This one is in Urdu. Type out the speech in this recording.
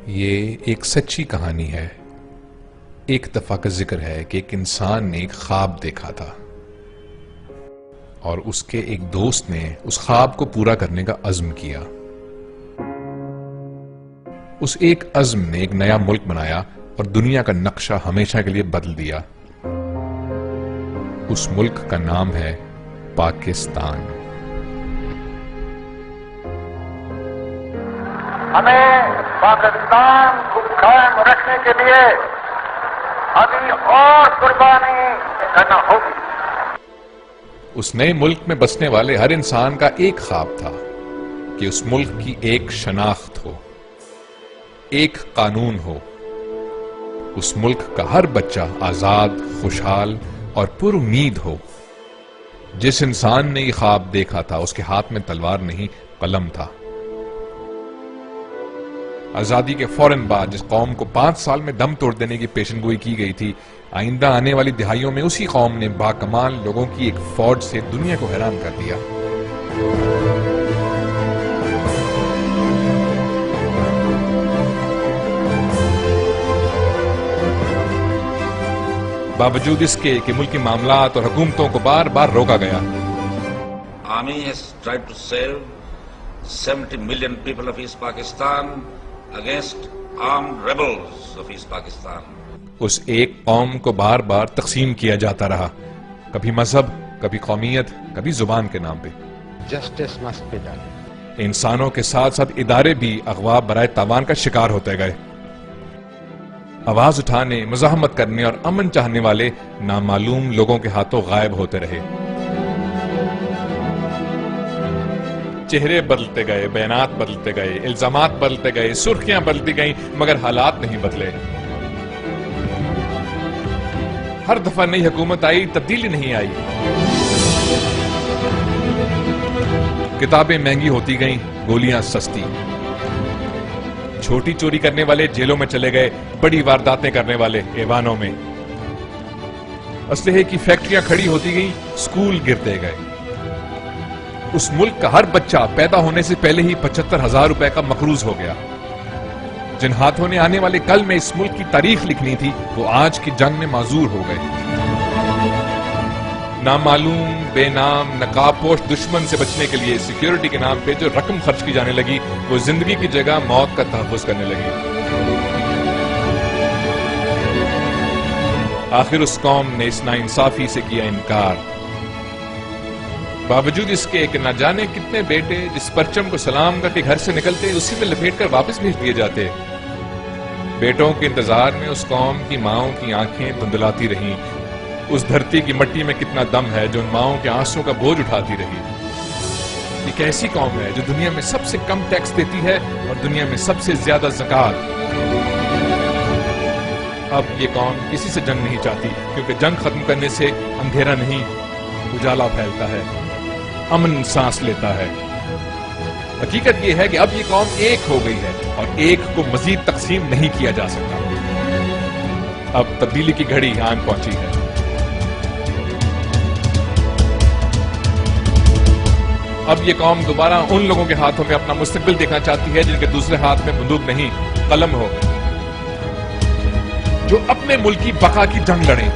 یہ ایک سچی کہانی ہے۔ ایک دفعہ کا ذکر ہے کہ ایک انسان نے ایک خواب دیکھا تھا اور اس کے ایک دوست نے اس خواب کو پورا کرنے کا عزم کیا۔ اس ایک عزم نے ایک نیا ملک بنایا اور دنیا کا نقشہ ہمیشہ کے لیے بدل دیا۔ اس ملک کا نام ہے پاکستان۔ ہمیں پاکستان کو قائم رکھنے کے لیے ابھی اور قربانی کرنا ہوگی۔ اس نئے ملک میں بسنے والے ہر انسان کا ایک خواب تھا کہ اس ملک کی ایک شناخت ہو، ایک قانون ہو، اس ملک کا ہر بچہ آزاد، خوشحال اور پر امید ہو۔ جس انسان نے یہ خواب دیکھا تھا اس کے ہاتھ میں تلوار نہیں، قلم تھا۔ آزادی کے فوراً بعد جس قوم کو 5 سال میں دم توڑ دینے کی پیشن گوئی کی گئی تھی، آئندہ آنے والی دہائیوں میں اسی قوم نے باکمال لوگوں کی ایک فوج سے دنیا کو حیران کر دیا۔ باوجود اس کے کہ ملکی معاملات اور حکومتوں کو بار بار روکا گیا۔ Army has tried to save 70 million people of East Pakistan against armed rebels of East Pakistan. اس ایک قوم کو بار بار تقسیم کیا جاتا رہا، کبھی مذہب، کبھی قومیت، کبھی زبان کے نام پہ۔ Justice must be done. انسانوں کے ساتھ ساتھ ادارے بھی اغوا برائے تاوان کا شکار ہوتے گئے۔ آواز اٹھانے، مزاحمت کرنے اور امن چاہنے والے نامعلوم لوگوں کے ہاتھوں غائب ہوتے رہے۔ چہرے بدلتے گئے، بیانات بدلتے گئے، الزامات بدلتے گئے، سرخیاں بدلتی گئیں، مگر حالات نہیں بدلے۔ ہر دفعہ نئی حکومت آئی، تبدیلی نہیں آئی۔ کتابیں مہنگی ہوتی گئیں، گولیاں سستی۔ چھوٹی چوری کرنے والے جیلوں میں چلے گئے، بڑی وارداتیں کرنے والے ایوانوں میں۔ اسلحے کی فیکٹریاں کھڑی ہوتی گئیں، سکول گرتے گئے۔ اس ملک کا ہر بچہ پیدا ہونے سے پہلے ہی 75,000 روپے کا مقروض ہو گیا۔ جن ہاتھوں نے آنے والے کل میں اس ملک کی تاریخ لکھنی تھی، وہ آج کی جنگ میں معذور ہو گئے۔ نامعلوم، بے نام، نقاب پوش دشمن سے بچنے کے لیے سیکیورٹی کے نام پہ جو رقم خرچ کی جانے لگی، وہ زندگی کی جگہ موت کا تحفظ کرنے لگی۔ آخر اس قوم نے اس ناانصافی سے کیا انکار۔ باوجود اس کے کہ نہ جانے کتنے بیٹے جس پرچم کو سلام کر کے گھر سے نکلتے اسی میں لپیٹ کر واپس بھیج دیے جاتے۔ بیٹوں کے انتظار میں اس قوم کی ماؤں کی آنکھیں دھندلاتی رہیں۔ اس دھرتی کی مٹی میں کتنا دم ہے جو ان ماؤں کے آنسوں کا بوجھ اٹھاتی رہی۔ ایک ایسی قوم ہے جو دنیا میں سب سے کم ٹیکس دیتی ہے اور دنیا میں سب سے زیادہ زکوٰۃ۔ اب یہ قوم کسی سے جنگ نہیں چاہتی، کیونکہ جنگ ختم کرنے سے اندھیرا نہیں، اجالا پھیلتا ہے، امن سانس لیتا ہے۔ حقیقت یہ ہے کہ اب یہ قوم ایک ہو گئی ہے اور ایک کو مزید تقسیم نہیں کیا جا سکتا۔ اب تبدیلی کی گھڑی آن پہنچی ہے۔ اب یہ قوم دوبارہ ان لوگوں کے ہاتھوں میں اپنا مستقبل دیکھنا چاہتی ہے جن کے دوسرے ہاتھ میں بندوق نہیں، قلم ہو، جو اپنے ملک کی بقا کی جنگ لڑیں۔